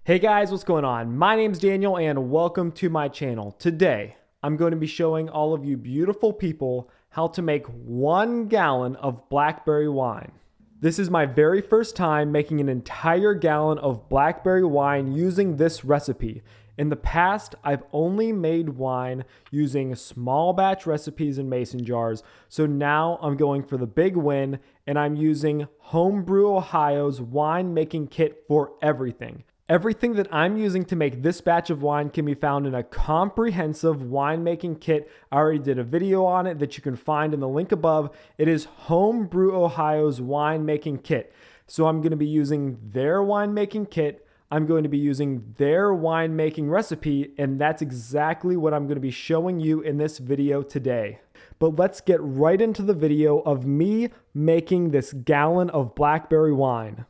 Hey guys, what's going on? My name's Daniel and welcome to my channel. Today, I'm going to be showing all of you beautiful people how to make 1 gallon of blackberry wine. This is my very first time making an entire gallon of blackberry wine using this recipe. In the past, I've only made wine using small batch recipes in mason jars, so now I'm going for the big win and I'm using Brew Ohio's wine making kit for everything. Everything that I'm using to make this batch of wine can be found in a comprehensive winemaking kit. I already did a video on it that you can find in the link above. It is Brew Ohio's winemaking kit. So I'm going to be using their winemaking kit. I'm going to be using their winemaking recipe, and that's exactly what I'm going to be showing you in this video today. But let's get right into the video of me making this gallon of blackberry wine.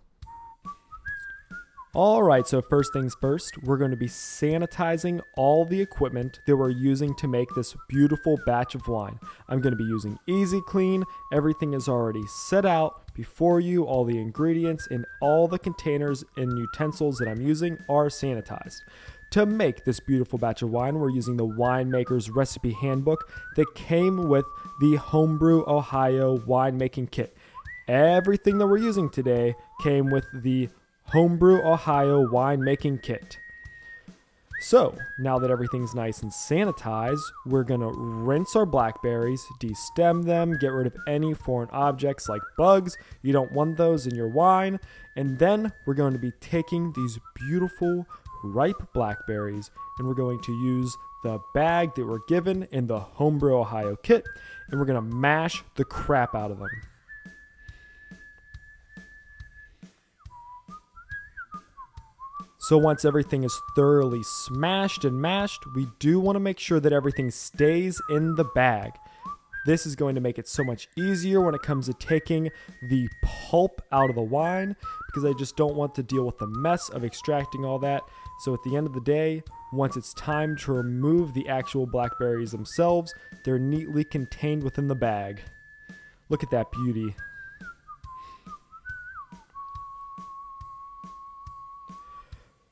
Alright, so first things first, we're going to be sanitizing all the equipment that we're using to make this beautiful batch of wine. I'm going to be using Easy Clean. Everything is already set out before you. All the ingredients and all the containers and utensils that I'm using are sanitized. To make this beautiful batch of wine, we're using the winemaker's recipe handbook that came with the Brew Ohio winemaking kit. Everything that we're using today came with the Brew Ohio winemaking kit. So now that everything's nice and sanitized, we're gonna rinse our blackberries, destem them, get rid of any foreign objects like bugs. You don't want those in your wine. And then we're going to be taking these beautiful ripe blackberries and we're going to use the bag that we're given in the Brew Ohio kit and we're gonna mash the crap out of them. So once everything is thoroughly smashed and mashed, we do want to make sure that everything stays in the bag. This is going to make it so much easier when it comes to taking the pulp out of the wine because I just don't want to deal with the mess of extracting all that. So at the end of the day, once it's time to remove the actual blackberries themselves, they're neatly contained within the bag. Look at that beauty.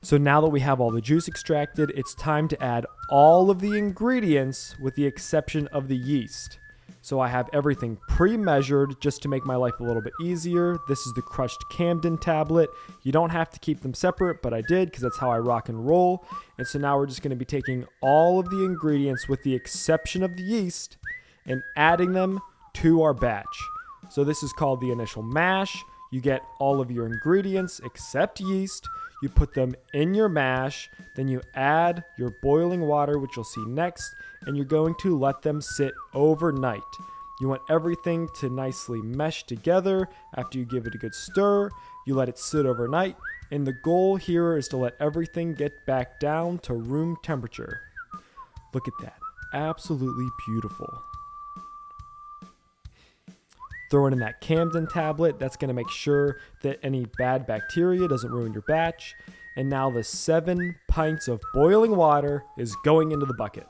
So now that we have all the juice extracted, it's time to add all of the ingredients with the exception of the yeast. So I have everything pre-measured just to make my life a little bit easier. This is the crushed Camden tablet. You don't have to keep them separate, but I did because that's how I rock and roll. And so now we're just going to be taking all of the ingredients with the exception of the yeast and adding them to our batch. So this is called the initial mash. You get all of your ingredients except yeast. You put them in your mash, then you add your boiling water, which you'll see next, and you're going to let them sit overnight. You want everything to nicely mesh together. After you give it a good stir, you let it sit overnight, and the goal here is to let everything get back down to room temperature. Look at that, absolutely beautiful. Throw it in that Camden tablet. That's going to make sure that any bad bacteria doesn't ruin your batch. And now the 7 pints of boiling water is going into the bucket.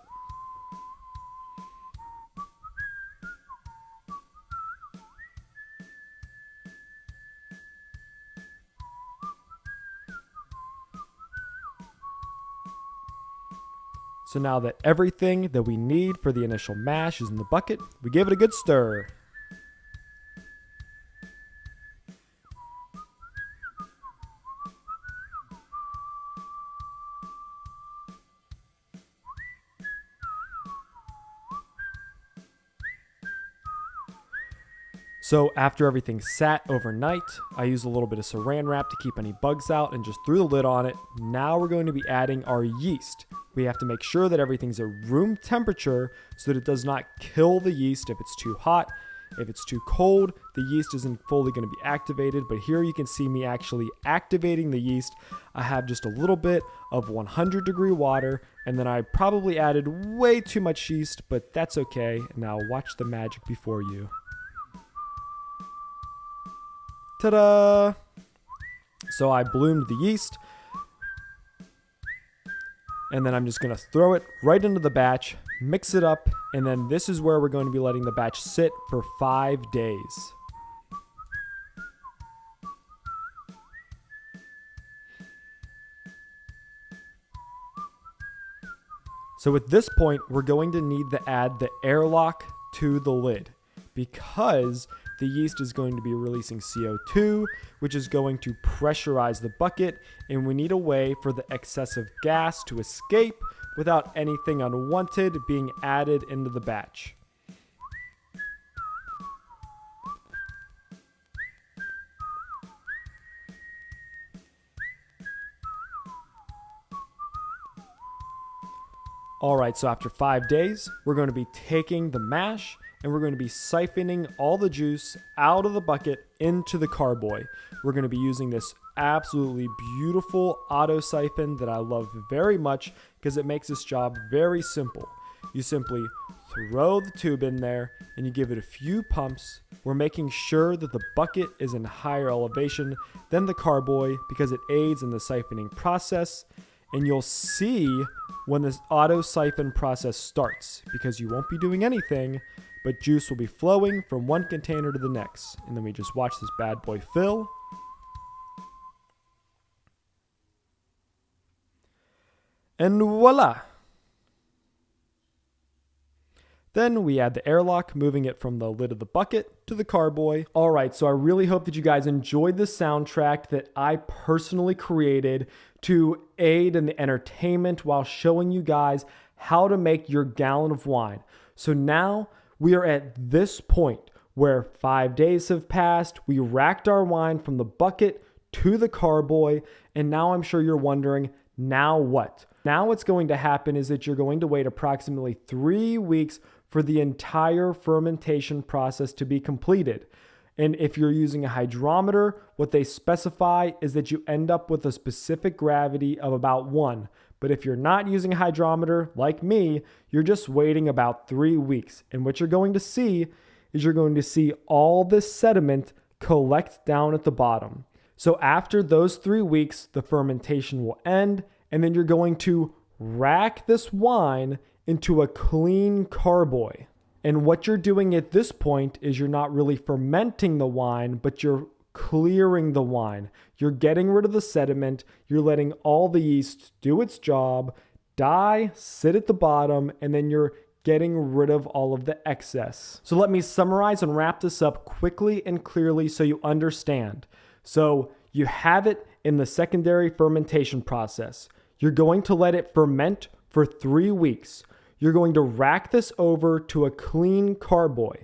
So now that everything that we need for the initial mash is in the bucket, we give it a good stir. So after everything sat overnight, I used a little bit of saran wrap to keep any bugs out and just threw the lid on it. Now we're going to be adding our yeast. We have to make sure that everything's at room temperature so that it does not kill the yeast if it's too hot. If it's too cold, the yeast isn't fully going to be activated, but here you can see me actually activating the yeast. I have just a little bit of 100-degree water, and then I probably added way too much yeast, but that's okay. Now watch the magic before you. Ta-da! So I bloomed the yeast, and then I'm just going to throw it right into the batch, mix it up, and then this is where we're going to be letting the batch sit for 5 days. So at this point, we're going to need to add the airlock to the lid because the yeast is going to be releasing CO2, which is going to pressurize the bucket, and we need a way for the excessive gas to escape without anything unwanted being added into the batch. Alright, so after 5 days, we're going to be taking the mash and we're going to be siphoning all the juice out of the bucket into the carboy. We're going to be using this absolutely beautiful auto siphon that I love very much because it makes this job very simple. You simply throw the tube in there and you give it a few pumps. We're making sure that the bucket is in higher elevation than the carboy because it aids in the siphoning process. And you'll see when this auto siphon process starts because you won't be doing anything, but juice will be flowing from one container to the next. And then we just watch this bad boy fill. And voila! Then we add the airlock, moving it from the lid of the bucket to the carboy. Alright, so I really hope that you guys enjoyed this soundtrack that I personally created to aid in the entertainment while showing you guys how to make your gallon of wine. So now we are at this point where 5 days have passed. We racked our wine from the bucket to the carboy, and now I'm sure you're wondering, now what? Now what's going to happen is that you're going to wait approximately 3 weeks for the entire fermentation process to be completed. And if you're using a hydrometer, what they specify is that you end up with a specific gravity of about 1. But if you're not using a hydrometer, like me, you're just waiting about 3 weeks. And what you're going to see is you're going to see all this sediment collect down at the bottom. So after those 3 weeks, the fermentation will end, and then you're going to rack this wine into a clean carboy. And what you're doing at this point is you're not really fermenting the wine, but you're clearing the wine. You're getting rid of the sediment. You're letting all the yeast do its job, die, sit at the bottom, and then you're getting rid of all of the excess. So let me summarize and wrap this up quickly and clearly so you understand. So you have it in the secondary fermentation process. You're going to let it ferment for 3 weeks. You're going to rack this over to a clean carboy,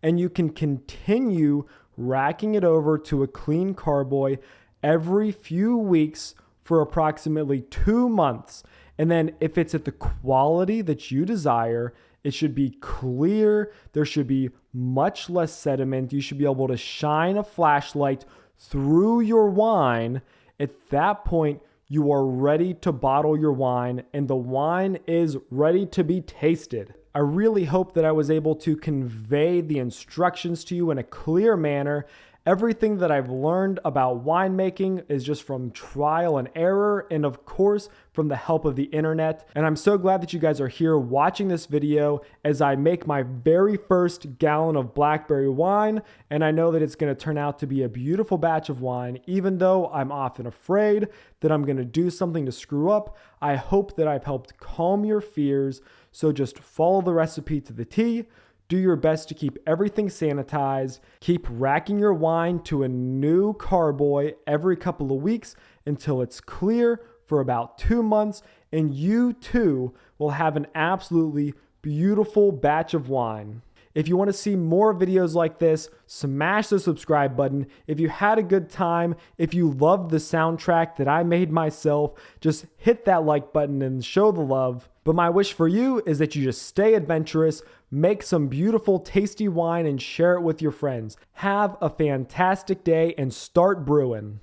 and you can continue racking it over to a clean carboy every few weeks for approximately 2 months. And then if it's at the quality that you desire, it should be clear. There should be much less sediment. You should be able to shine a flashlight through your wine. At that point, you are ready to bottle your wine, and the wine is ready to be tasted. I really hope that I was able to convey the instructions to you in a clear manner. Everything that I've learned about winemaking is just from trial and error, and of course, from the help of the internet. And I'm so glad that you guys are here watching this video as I make my very first gallon of Blackberry wine. And I know that it's going to turn out to be a beautiful batch of wine, even though I'm often afraid that I'm going to do something to screw up. I hope that I've helped calm your fears. So just follow the recipe to the T. Do your best to keep everything sanitized. Keep racking your wine to a new carboy every couple of weeks until it's clear for about 2 months, and you too will have an absolutely beautiful batch of wine. If you want to see more videos like this, smash the subscribe button. If you had a good time, if you loved the soundtrack that I made myself, just hit that like button and show the love. But my wish for you is that you just stay adventurous, make some beautiful, tasty wine, and share it with your friends. Have a fantastic day and start brewing.